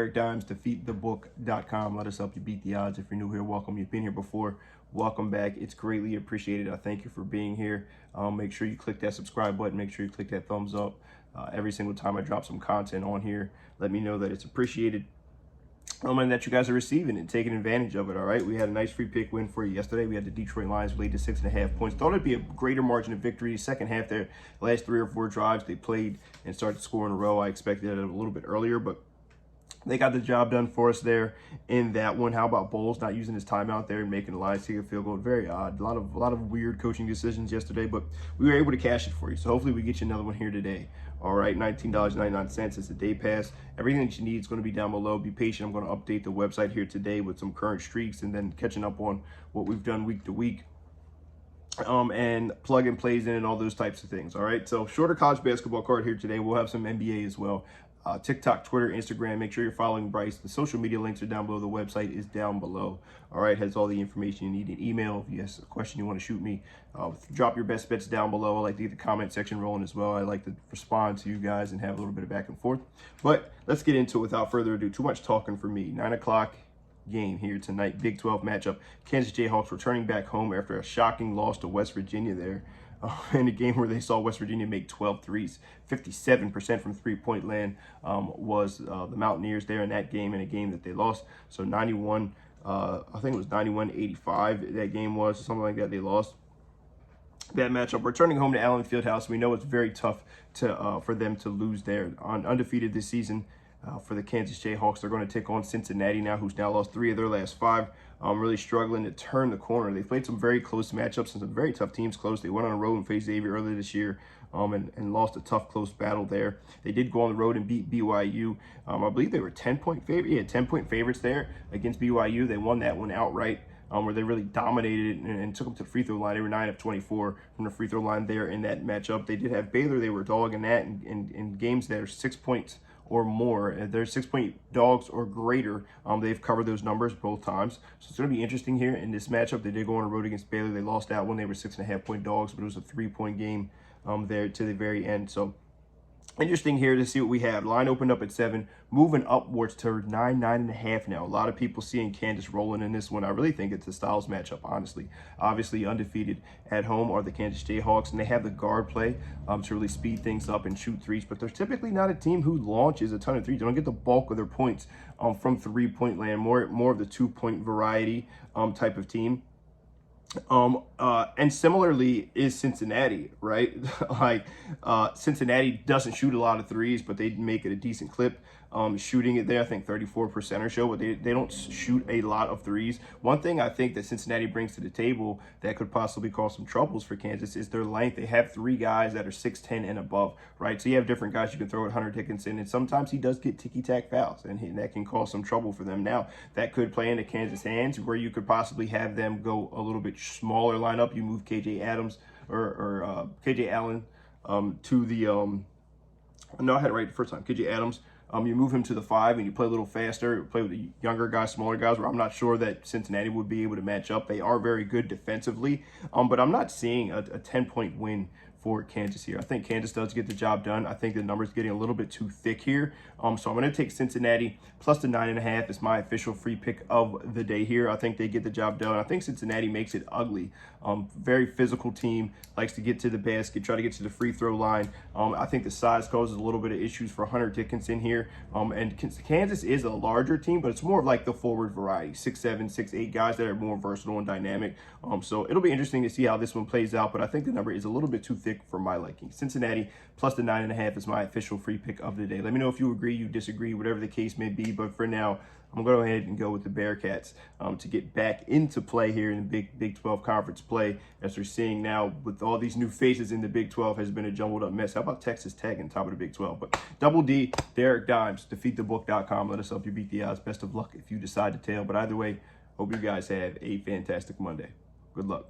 Derek Dimes, defeatthebook.com. Let us help you beat the odds. If you're new here, welcome. You've been here before, welcome back. It's greatly appreciated. I thank you for being here. Make sure you click that subscribe button. Make sure you click that thumbs up. Every single time I drop some content on here, let me know that it's appreciated. And that you guys are receiving and taking advantage of it. All right, we had a nice free pick win for you yesterday. We had the Detroit Lions laid to 6.5 points. Thought it'd be a greater margin of victory. Second half, their last 3 or 4 drives they played and started to score in a row. I expected it a little bit earlier, but they got the job done for us there in that one. How about Bowles not using his timeout there and making the Lions take a field goal? Very odd. A lot of weird coaching decisions yesterday, but we were able to cash it for you. So hopefully we get you another one here today. All right, $19.99 is the day pass. Everything that you need is going to be down below. Be patient. I'm going to update the website here today with some current streaks and then catching up on what we've done week to week. And plug and plays in and all those types of things. All right, so shorter college basketball card here today. We'll have some NBA as well. TikTok, Twitter, Instagram. Make sure you're following Bryce. The social media links are down below. The website is down below. All right, has all the information you need. An email if you have a question you want to shoot me. Drop your best bets down below. I like to get the comment section rolling as well. I like to respond to you guys and have a little bit of back and forth. But let's get into it without further ado. Too much talking for me. 9 o'clock game here tonight. Big 12 matchup. Kansas Jayhawks returning back home after a shocking loss to West Virginia there. In a game where they saw West Virginia make 12 threes, 57% from three-point land was the Mountaineers there in that game, in a game that they lost. So 91, I think it was 91-85 that game was, something like that they lost. That matchup, returning home to Allen Fieldhouse, we know it's very tough to for them to lose there. Undefeated this season for the Kansas Jayhawks. They're going to take on Cincinnati now, who's now lost 3 of their last 5. Really struggling to turn the corner. They played some very close matchups and some very tough teams close. They went on the road and faced Xavier earlier this year and lost a tough, close battle there. They did go on the road and beat BYU. I believe they were 10-point favorites. Yeah, 10-point favorites there against BYU. They won that one outright. Where they really dominated and took them to the free throw line. They were 9 of 24 from the free throw line there in that matchup. They did have Baylor. They were dogging that in games that are 6 points or more. They're 6-point dogs or greater. They've covered those numbers both times. So it's going to be interesting here in this matchup. They did go on the road against Baylor. They lost that one. They were 6.5-point dogs, but it was a 3-point game there to the very end. So interesting here to see what we have. Line opened up at 7, moving upwards to 9.5 now. A lot of people seeing Kansas rolling in this one. I really think it's a styles matchup, honestly. Obviously, undefeated at home are the Kansas Jayhawks, and they have the guard play to really speed things up and shoot threes. But they're typically not a team who launches a ton of threes. They don't get the bulk of their points from three-point land, more of the 2-point variety type of team. And similarly is Cincinnati, right? Cincinnati doesn't shoot a lot of threes, but they make it a decent clip. Shooting it there, I think 34% or so, but they don't shoot a lot of threes. One thing I think that Cincinnati brings to the table that could possibly cause some troubles for Kansas is their length. They have 3 guys that are 6'10" and above, right? So you have different guys you can throw at Hunter Dickinson, and sometimes he does get ticky-tack fouls, and that can cause some trouble for them. Now, that could play into Kansas' hands, where you could possibly have them go a little bit smaller lineup. You move KJ Adams or KJ Allen to the no, I had it right the first time. KJ Adams. You move him to the 5 and you play a little faster, play with the younger guys, smaller guys, where I'm not sure that Cincinnati would be able to match up. They are very good defensively, but I'm not seeing a 10-point win for Kansas here. I think Kansas does get the job done. I think the number's getting a little bit too thick here. So I'm going to take Cincinnati plus the 9.5 is my official free pick of the day here. I think they get the job done. I think Cincinnati makes it ugly. Very physical team, likes to get to the basket, try to get to the free throw line. I think the size causes a little bit of issues for Hunter Dickinson here. And Kansas is a larger team, but it's more of like the forward variety, 6'7", 6'8" guys that are more versatile and dynamic. So it'll be interesting to see how this one plays out, but I think the number is a little bit too thick for my liking. Cincinnati plus the 9.5 is my official free pick of the day. Let me know if you agree, you disagree, whatever the case may be. But for now, I'm going to go ahead and go with the Bearcats to get back into play here in the Big 12 conference play. As we're seeing now with all these new faces in the Big 12 has been a jumbled up mess. How about Texas Tech on top of the Big 12? But Double D, Derek Dimes, defeatthebook.com. Let us help you beat the odds. Best of luck if you decide to tail. But either way, hope you guys have a fantastic Monday. Good luck.